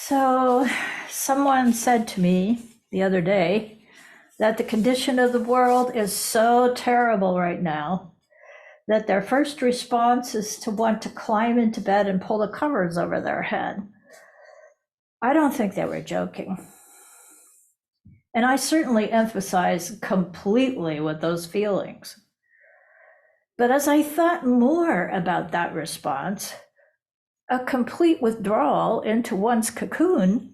So someone said to me the other day that the condition of the world is so terrible right now that their first response is to want to climb into bed and pull the covers over their head. I don't think they were joking. And I certainly emphasize completely with those feelings. But as I thought more about that response, a complete withdrawal into one's cocoon,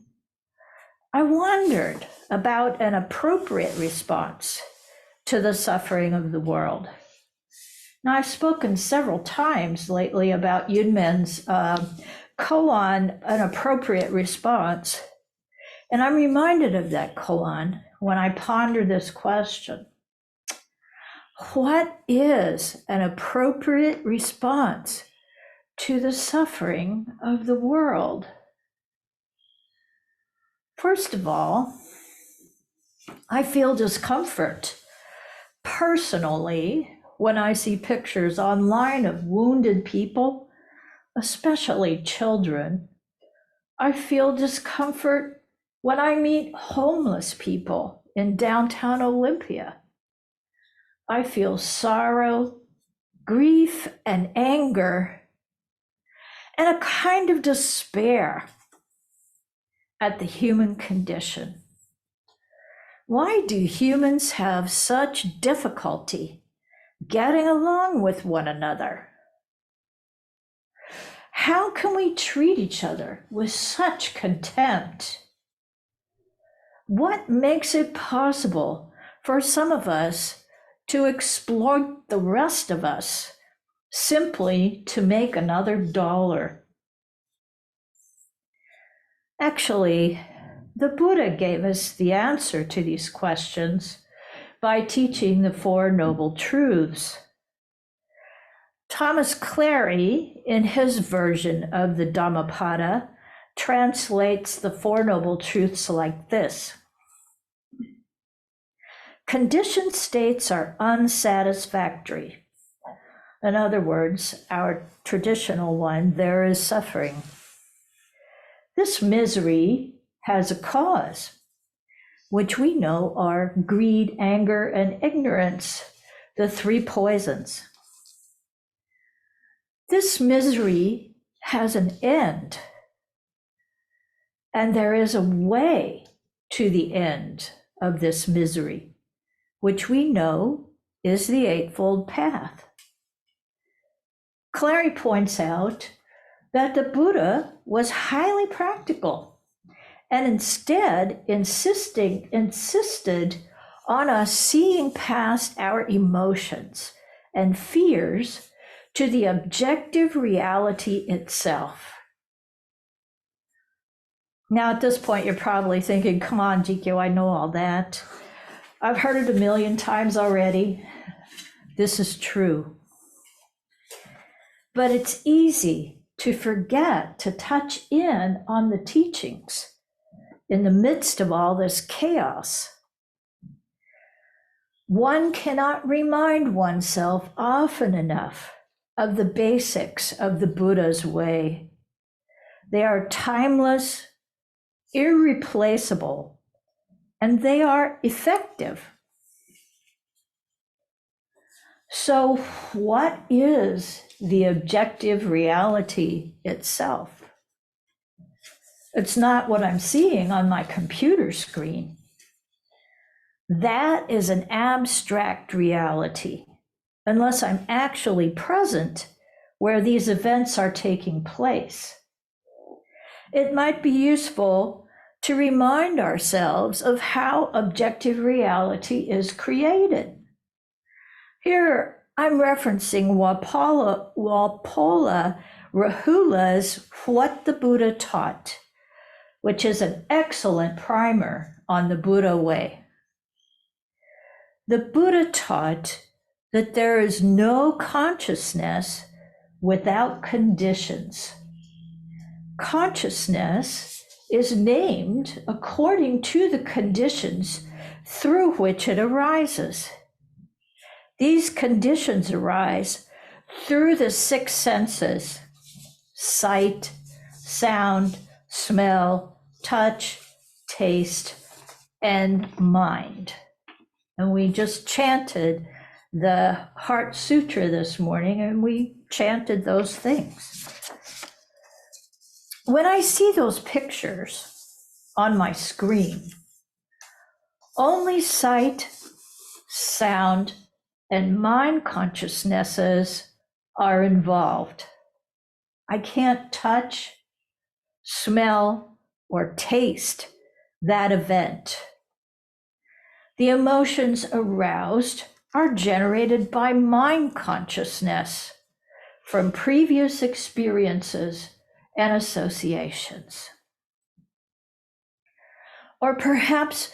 I wondered about an appropriate response to the suffering of the world. Now, I've spoken several times lately about Yunmen's koan, an appropriate response. And I'm reminded of that koan when I ponder this question. What is an appropriate response to the suffering of the world? First of all, I feel discomfort personally when I see pictures online of wounded people, especially children. I feel discomfort when I meet homeless people in downtown Olympia. I feel sorrow, grief, and anger, and a kind of despair at the human condition. Why do humans have such difficulty getting along with one another? How can we treat each other with such contempt? What makes it possible for some of us to exploit the rest of us simply to make another dollar? Actually, the Buddha gave us the answer to these questions by teaching the Four Noble Truths. Thomas Clary, in his version of the Dhammapada, translates the Four Noble Truths like this. Conditioned states are unsatisfactory. In other words, our traditional one, there is suffering. This misery has a cause, which we know are greed, anger, and ignorance, the three poisons. This misery has an end, and there is a way to the end of this misery, which we know is the Eightfold Path. Clary points out that the Buddha was highly practical and instead insisted on us seeing past our emotions and fears to the objective reality itself. Now, at this point, you're probably thinking, come on, Jikyō, I know all that. I've heard it 1,000,000 times already. This is true. But it's easy to forget to touch in on the teachings in the midst of all this chaos. One cannot remind oneself often enough of the basics of the Buddha's way. They are timeless, irreplaceable, and they are effective. So, what is the objective reality itself? It's not what I'm seeing on my computer screen. That is an abstract reality, unless I'm actually present where these events are taking place. It might be useful to remind ourselves of how objective reality is created. Here, I'm referencing Walpola Rahula's What the Buddha Taught, which is an excellent primer on the Buddha way. The Buddha taught that there is no consciousness without conditions. Consciousness is named according to the conditions through which it arises. These conditions arise through the 6 senses: sight, sound, smell, touch, taste, and mind. And we just chanted the Heart Sutra this morning, and we chanted those things. When I see those pictures on my screen, only sight, sound, and mind consciousnesses are involved. I can't touch, smell, or taste that event. The emotions aroused are generated by mind consciousness from previous experiences and associations. Or perhaps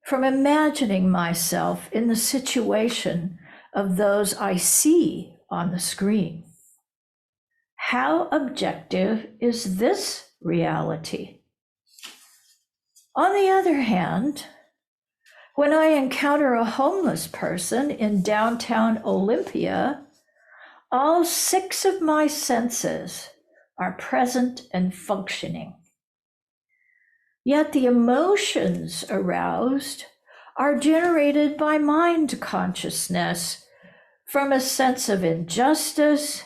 from imagining myself in the situation of those I see on the screen. How objective is this reality? On the other hand, when I encounter a homeless person in downtown Olympia, all 6 of my senses are present and functioning. Yet the emotions aroused are generated by mind consciousness from a sense of injustice,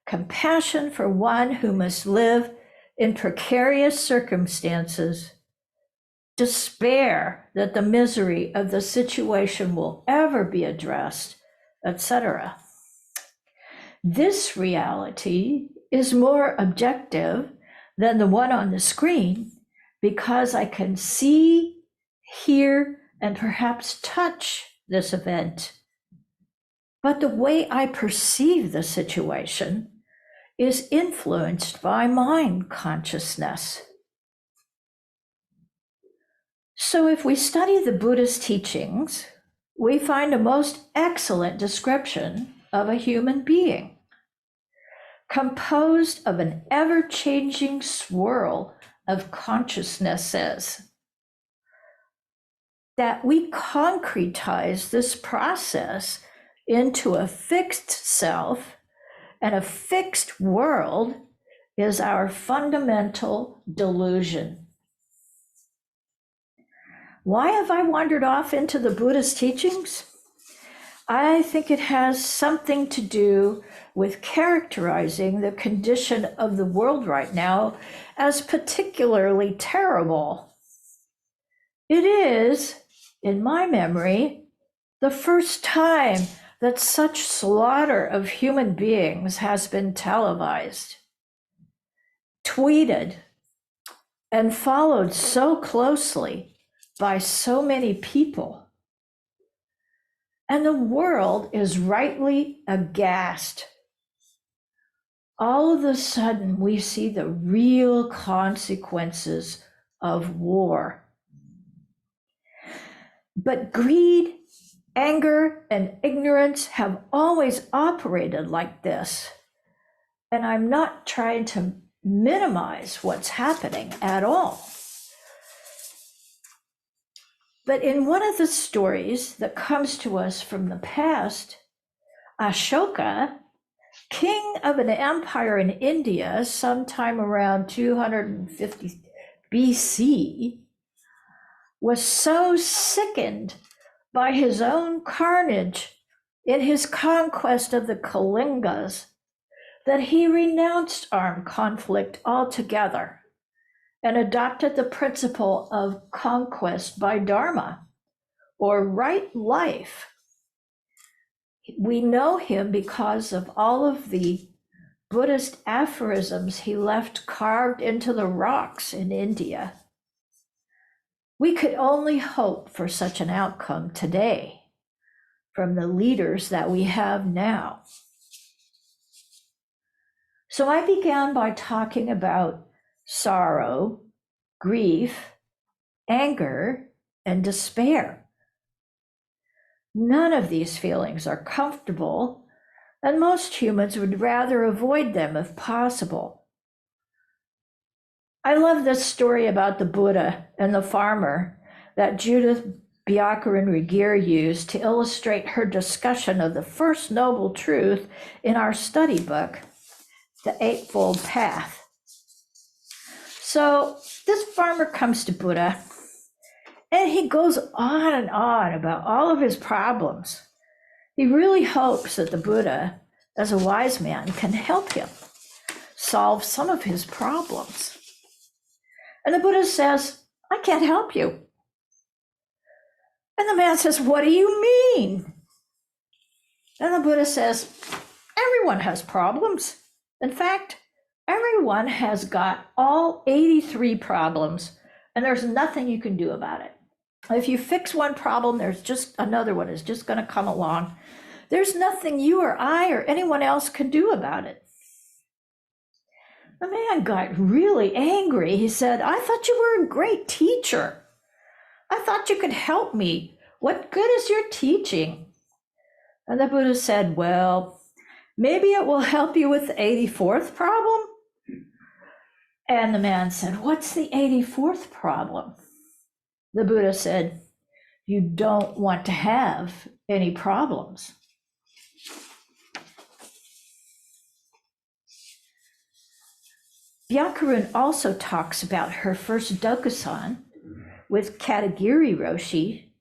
compassion for one who must live in precarious circumstances, despair that the misery of the situation will ever be addressed, etc. This reality is more objective than the one on the screen because I can see, hear, and perhaps touch this event. But the way I perceive the situation is influenced by mind consciousness. So if we study the Buddhist teachings, we find a most excellent description of a human being, composed of an ever-changing swirl of consciousnesses. That we concretize this process into a fixed self and a fixed world is our fundamental delusion. Why have I wandered off into the Buddhist teachings? I think it has something to do with characterizing the condition of the world right now as particularly terrible. It is, in my memory, the first time that such slaughter of human beings has been televised, tweeted, and followed so closely by so many people. And the world is rightly aghast. All of a sudden, we see the real consequences of war. But greed, anger, and ignorance have always operated like this. And I'm not trying to minimize what's happening at all. But in one of the stories that comes to us from the past, Ashoka, king of an empire in India sometime around 250 BC, was so sickened by his own carnage in his conquest of the Kalingas that he renounced armed conflict altogether and adopted the principle of conquest by dharma, or right life. We know him because of all of the Buddhist aphorisms he left carved into the rocks in India. We could only hope for such an outcome today from the leaders that we have now. So I began by talking about sorrow, grief, anger, and despair. None of these feelings are comfortable, and most humans would rather avoid them if possible. I love this story about the Buddha and the farmer that Judith Bjorkgren used to illustrate her discussion of the first noble truth in our study book, The Eightfold Path. So this farmer comes to Buddha and he goes on and on about all of his problems. He really hopes that the Buddha, as a wise man, can help him solve some of his problems. And the Buddha says, I can't help you. And the man says, what do you mean? And the Buddha says, everyone has problems. In fact, everyone has got all 83 problems, and there's nothing you can do about it. If you fix one problem, there's just another one is just going to come along. There's nothing you or I or anyone else can do about it. The man got really angry. He said, I thought you were a great teacher. I thought you could help me. What good is your teaching? And the Buddha said, well, maybe it will help you with the 84th problem. And the man said, what's the 84th problem? The Buddha said, you don't want to have any problems. Byakuren also talks about her first dokusan with Katagiri Roshi,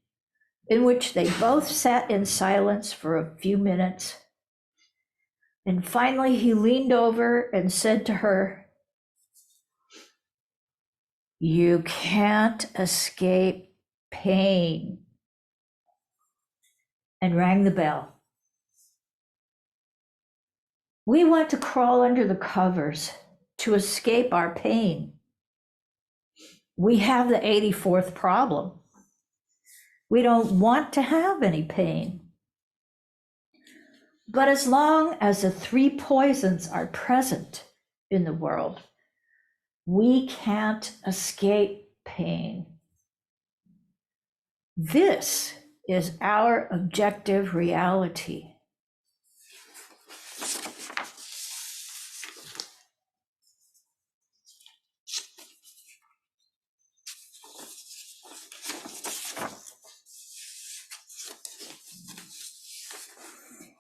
in which they both sat in silence for a few minutes. And finally, he leaned over and said to her, you can't escape pain, and rang the bell. We want to crawl under the covers to escape our pain. We have the 84th problem. We don't want to have any pain. But as long as the 3 poisons are present in the world, we can't escape pain. This is our objective reality.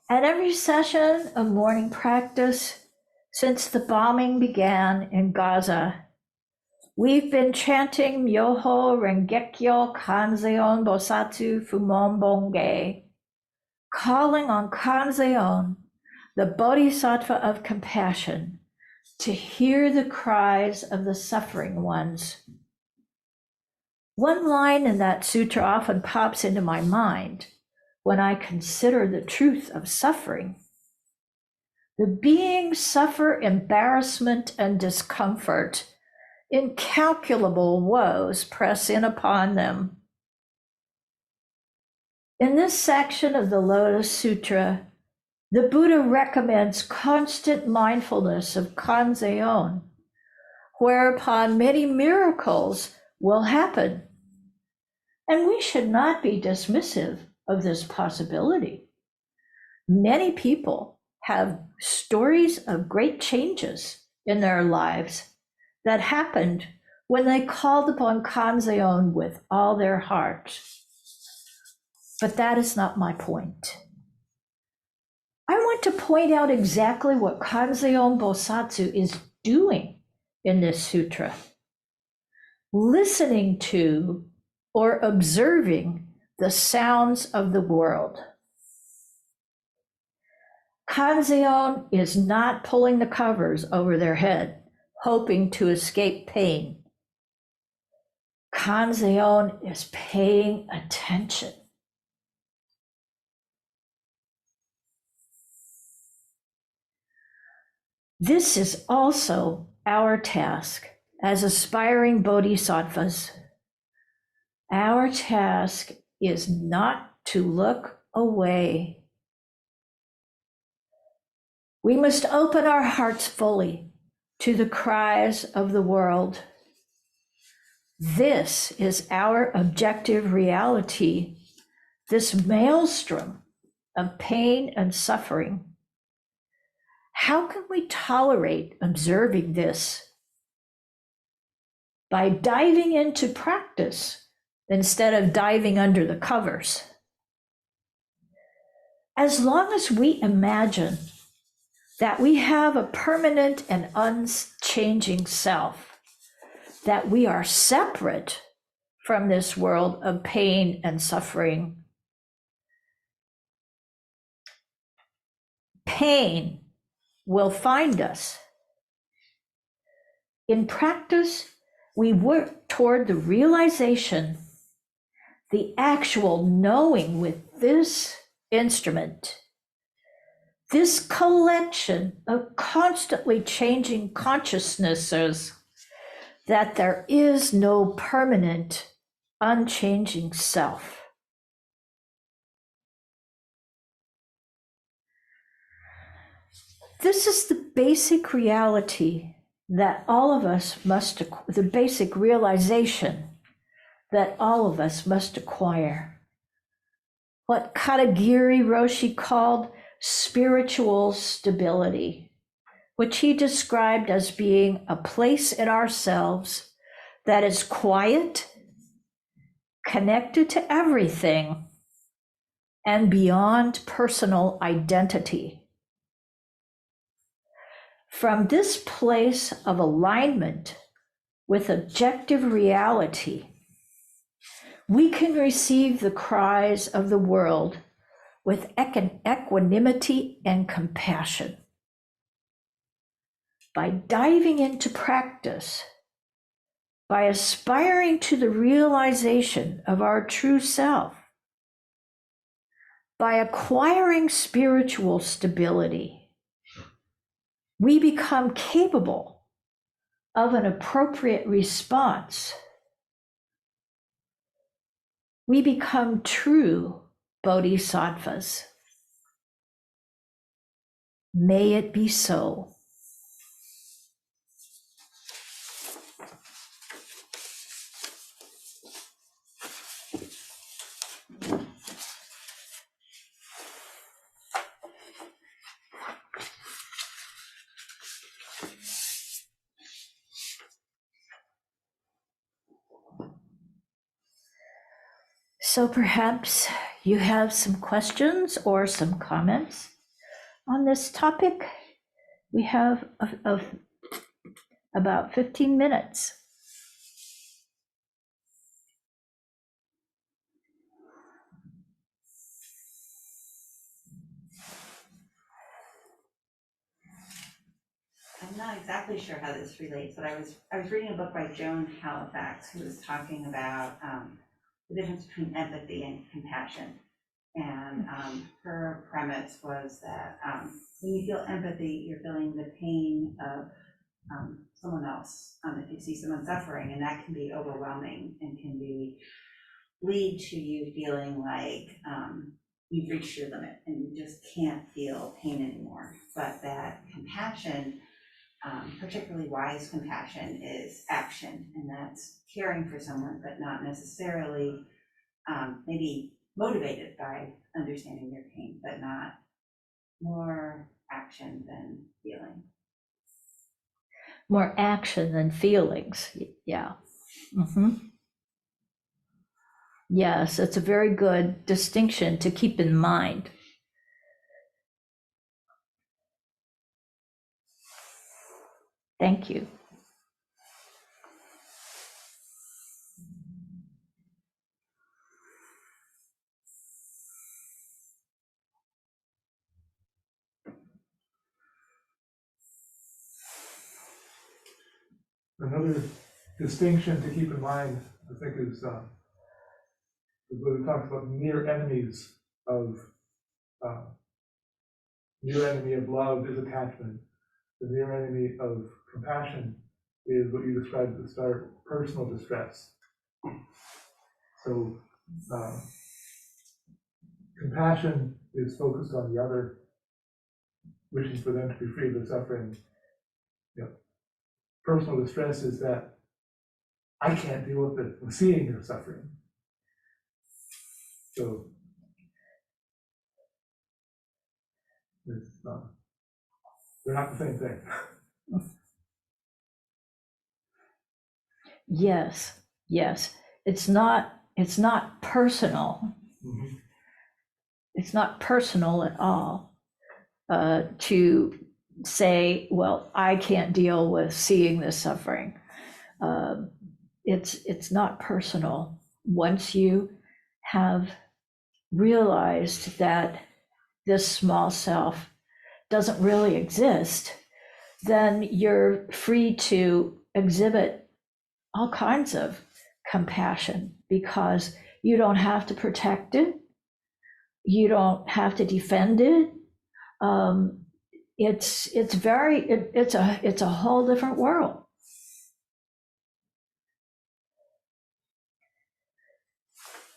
At every session of morning practice since the bombing began in Gaza, we've been chanting Myoho Rengekyo Kanzeon Bosatsu Fumon Bonge, calling on Kanzeon, the Bodhisattva of compassion, to hear the cries of the suffering ones. One line in that sutra often pops into my mind when I consider the truth of suffering. The beings suffer embarrassment and discomfort. Incalculable woes press in upon them. In this section of the Lotus Sutra, the Buddha recommends constant mindfulness of Kanzeon, whereupon many miracles will happen. And we should not be dismissive of this possibility. Many people have stories of great changes in their lives that happened when they called upon Kanzeon with all their heart. But that is not my point. I want to point out exactly what Kanzeon Bosatsu is doing in this sutra. Listening to or observing the sounds of the world. Kanzeon is not pulling the covers over their head, hoping to escape pain. Kanzeon is paying attention. This is also our task as aspiring bodhisattvas. Our task is not to look away. We must open our hearts fully to the cries of the world. This is our objective reality, this maelstrom of pain and suffering. How can we tolerate observing this? By diving into practice instead of diving under the covers. As long as we imagine that we have a permanent and unchanging self, that we are separate from this world of pain and suffering. Pain will find us. In practice, we work toward the realization, the actual knowing with this instrument, this collection of constantly changing consciousnesses, that there is no permanent, unchanging self. This is the basic reality that all of us must, the basic realization that all of us must acquire. What Katagiri Roshi called spiritual stability, which he described as being a place in ourselves that is quiet, connected to everything, and beyond personal identity. From this place of alignment with objective reality, we can receive the cries of the world with equanimity and compassion. By diving into practice, by aspiring to the realization of our true self, by acquiring spiritual stability, we become capable of an appropriate response. We become true bodhisattvas. May it be so. So perhaps you have some questions or some comments on this topic. We have about 15 minutes. I'm not exactly sure how this relates, but I was reading a book by Joan Halifax, who was talking about the difference between empathy and compassion. And her premise was that when you feel empathy, you're feeling the pain of someone else. If you see someone suffering, and that can be overwhelming and can lead to you feeling like you've reached your limit and you just can't feel pain anymore. But that compassion, particularly wise compassion, is action, and that's caring for someone, but not necessarily maybe motivated by understanding their pain, but not more action than feeling. More action than feelings, yeah. Mm-hmm. Yes, it's a very good distinction to keep in mind. Thank you. Another distinction to keep in mind, I think, is the Buddha talks about near enemies of near enemy of love is attachment. The near enemy of compassion is what you described at the start, personal distress. So compassion is focused on the other, wishing for them to be free of their suffering. Personal distress is that I can't deal with it, with seeing their suffering. So they're not the same thing. Yes, yes. It's not personal. Mm-hmm. It's not personal at all to say, well, I can't deal with seeing this suffering. it's not personal. Once you have realized that this small self doesn't really exist, then you're free to exhibit all kinds of compassion because you don't have to protect it. You don't have to defend it. It's a whole different world.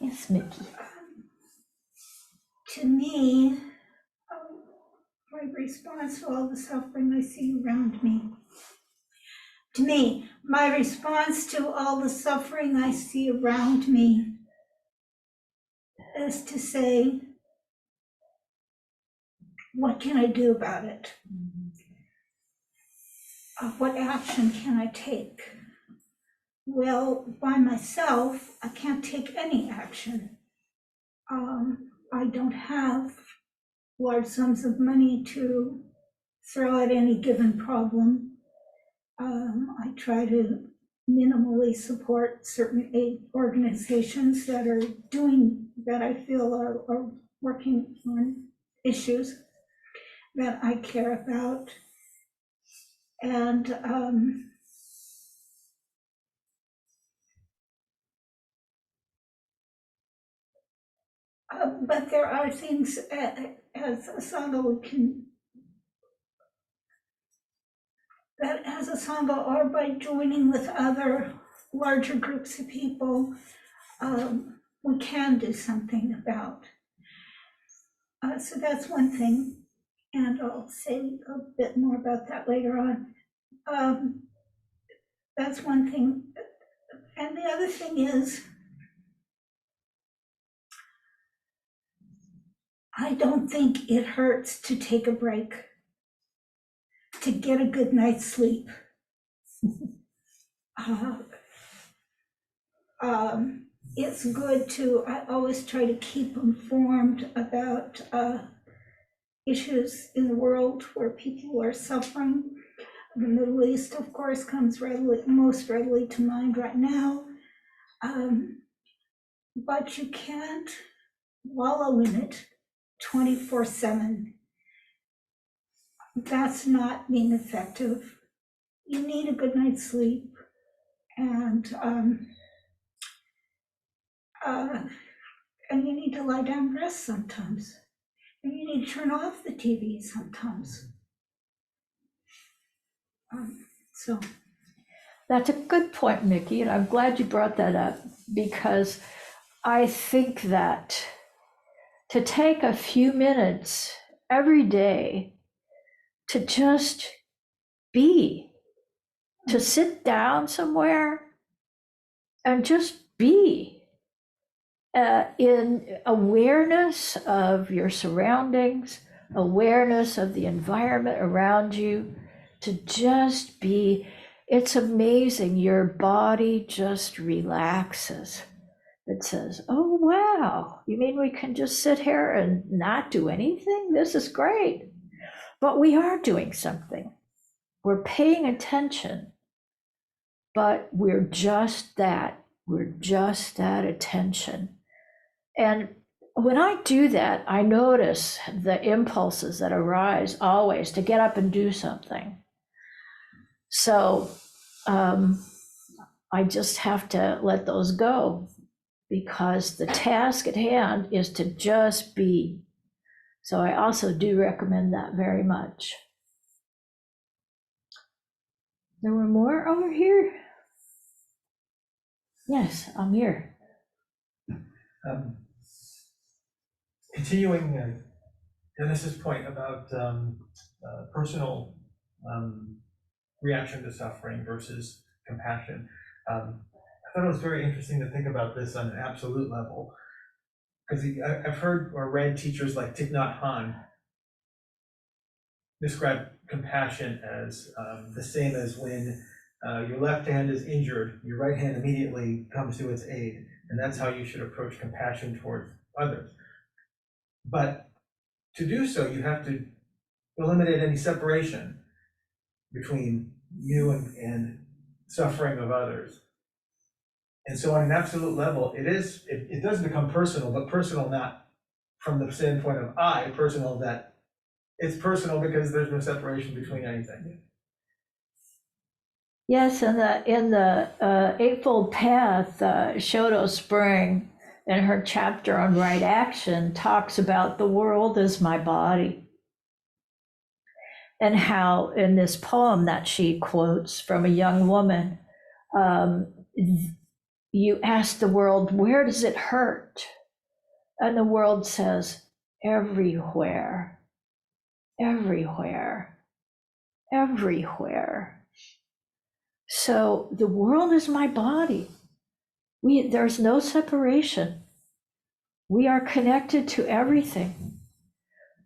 Yes, Mickey. To me, my response to all the suffering I see around me. To me, my response to all the suffering I see around me is to say, what can I do about it? What action can I take? Well, by myself, I can't take any action. I don't have large sums of money to throw at any given problem. I try to minimally support certain aid organizations that are doing, that I feel are working on issues that I care about. And but there are things as a Sangha as a Sangha or by joining with other larger groups of people, we can do something about. So that's one thing, and I'll say a bit more about that later on. That's one thing. And the other thing is, I don't think it hurts to take a break, to get a good night's sleep. It's good to, I always try to keep informed about issues in the world where people are suffering. The Middle East, of course, comes most readily to mind right now. But you can't wallow in it 24/7. That's not being effective. You need a good night's sleep, and you need to lie down and rest sometimes. And you need to turn off the TV sometimes. So That's a good point, Mickey, and I'm glad you brought that up because I think that to take a few minutes every day to just be, to sit down somewhere and just be in awareness of your surroundings, awareness of the environment around you, to just be. It's amazing. Your body just relaxes. It says, oh, wow, you mean we can just sit here and not do anything? This is great. But we are doing something. We're paying attention, but we're just that. We're just that attention. And when I do that, I notice the impulses that arise always to get up and do something. So I just have to let those go because the task at hand is to just be. So I also do recommend that very much. There were more over here? Yes, I'm here. Continuing Dennis's point about personal reaction to suffering versus compassion, I thought it was very interesting to think about this on an absolute level, because I've heard or read teachers like Thich Nhat Hanh describe compassion as the same as when your left hand is injured, your right hand immediately comes to its aid, and that's how you should approach compassion towards others. But to do so, you have to eliminate any separation between you and suffering of others. And so on an absolute level, it does become personal, but personal not from the standpoint of I, personal that it's personal because there's no separation between anything. Yes, in the Eightfold Path, Shodo Spring, in her chapter on right action, talks about the world as my body. And how in this poem that she quotes from a young woman, you ask the world, where does it hurt? And the world says, everywhere, everywhere, everywhere. So the world is my body. There's no separation. We are connected to everything.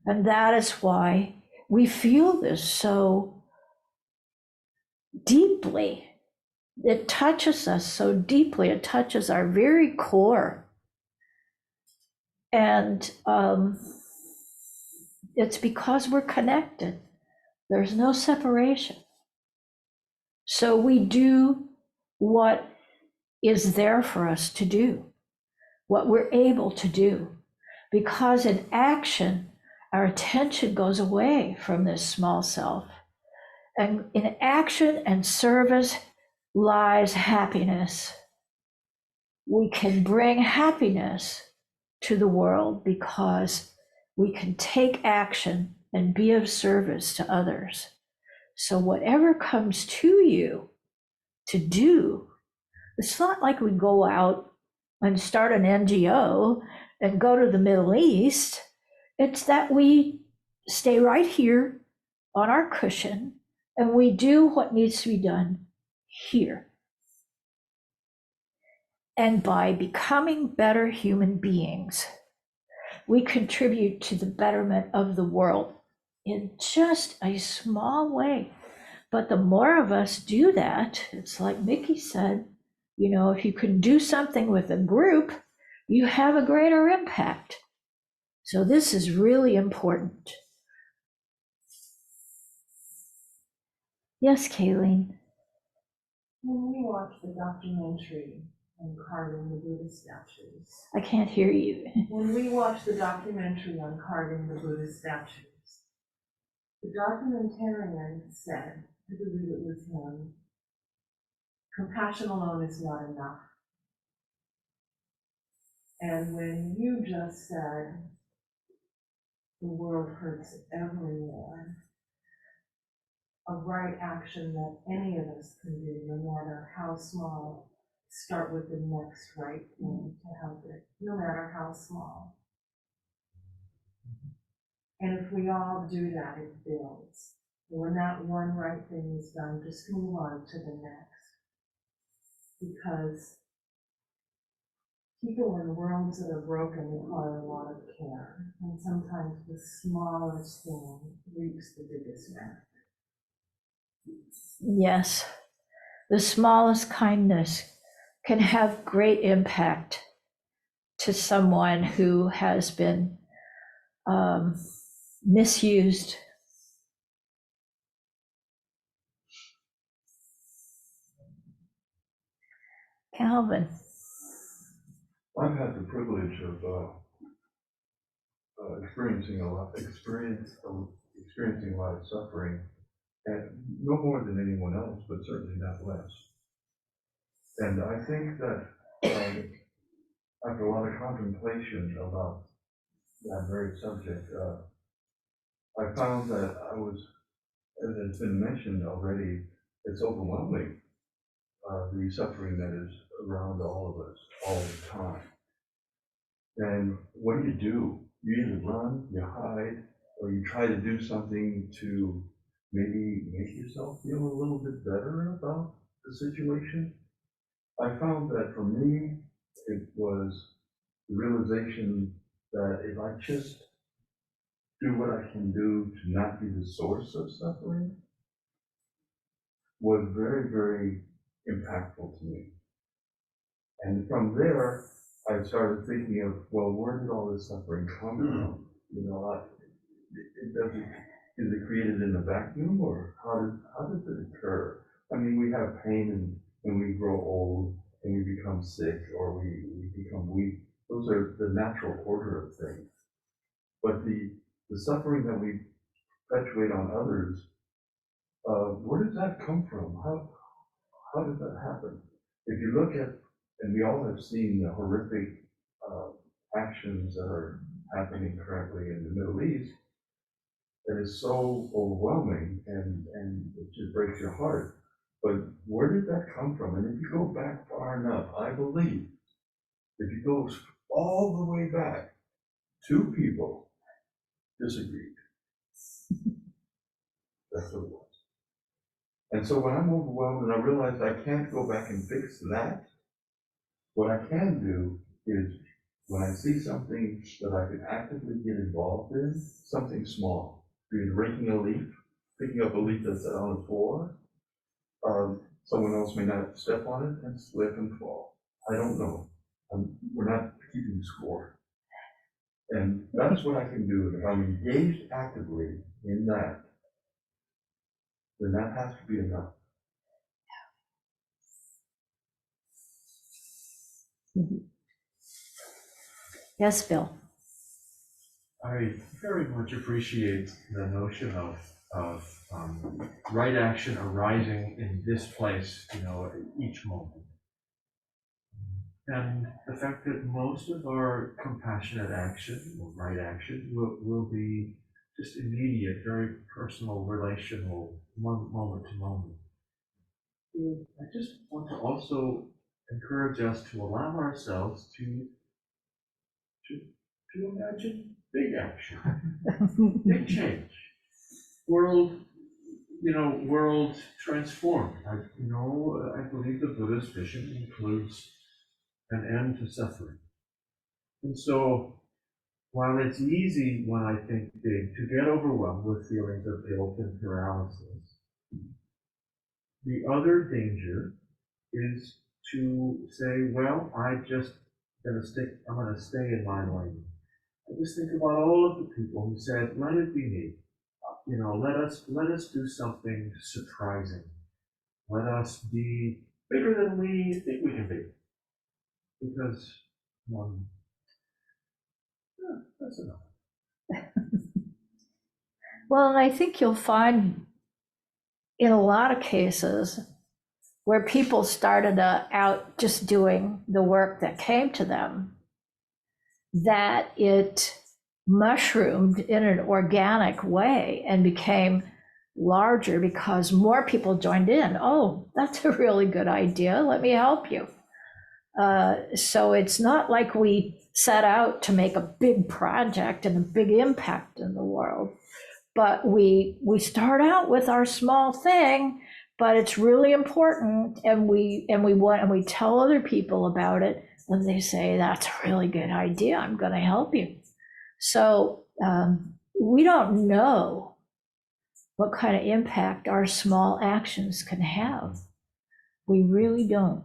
And that is why we feel this so deeply. It touches us so deeply. It touches our very core. And it's because we're connected. There's no separation. So we do what is there for us to do, what we're able to do. Because in action, our attention goes away from this small self. And in action and service lies happiness. We can bring happiness to the world because we can take action and be of service to others. So whatever comes to you to do, it's not like we go out and start an NGO and go to the Middle East. It's that we stay right here on our cushion and we do what needs to be done here. And by becoming better human beings, we contribute to the betterment of the world in just a small way. But the more of us do that, it's like Mickey said, if you can do something with a group, you have a greater impact. So this is really important. Yes, Kayleen. When we watch the documentary on carving the Buddha statues. I can't hear you. When we watch the documentary on carving the Buddha statues, the documentarian said, I believe it was him, compassion alone is not enough. And when you just said, the world hurts everywhere, a right action that any of us can do, no matter how small, start with the next right thing to help it, no matter how small. And if we all do that, it builds. And when that one right thing is done, just move on to the next. Because people in worlds that are broken require a lot of care. And sometimes the smallest thing reaps the biggest benefit. Yes, the smallest kindness can have great impact to someone who has been misused. Calvin. I've had the privilege of experiencing a lot of suffering, and no more than anyone else, but certainly not less. And I think that after a lot of contemplation about that very subject, I found that as has been mentioned already, it's overwhelming, the suffering that is around all of us all the time. And what do? You either run, you hide, or you try to do something to maybe make yourself feel a little bit better about the situation. I found that for me, it was the realization that if I just do what I can do to not be the source of suffering, was very, very impactful to me. And from there, I started thinking of, well, where did all this suffering come from? Is it created in a vacuum, or how does it occur? I mean, we have pain and we grow old and we become sick or we become weak. Those are the natural order of things. But the suffering that we perpetuate on others, where does that come from? How did that happen? If you look at, and we all have seen the horrific actions that are happening currently in the Middle East, that is so overwhelming and it just breaks your heart. But where did that come from? And if you go back far enough, I believe, if you go all the way back, two people disagreed. That's what it was. And so when I'm overwhelmed and I realize I can't go back and fix that, what I can do is when I see something that I can actively get involved in, something small, be it raking a leaf, picking up a leaf that's on the floor, someone else may not step on it and slip and fall. I don't know. We're not keeping score. And that's what I can do. If I'm engaged actively in that, then that has to be enough. Yes, Bill. I very much appreciate the notion of right action arising in this place, you know, at each moment. And the fact that most of our compassionate action or right action will be just immediate, very personal, relational, moment to moment. I just want to also encourage us to allow ourselves to imagine big action, big change, world transformed. I believe the Buddha's mission includes an end to suffering. And so, while it's easy when I think big to get overwhelmed with feelings of guilt and paralysis, the other danger is to say, well, I'm going to stay in my lane. I just think about all of the people who said, let it be me. Let us do something surprising. Let us be bigger than we think we can be. Because that's enough. Well, and I think you'll find in a lot of cases where people started out just doing the work that came to them, that it mushroomed in an organic way and became larger because more people joined in. Oh, that's a really good idea. Let me help you. So it's not like we set out to make a big project and a big impact in the world, but we start out with our small thing, but it's really important, and we tell other people about it, and they say, that's a really good idea, I'm going to help you. So we don't know what kind of impact our small actions can have. We really don't.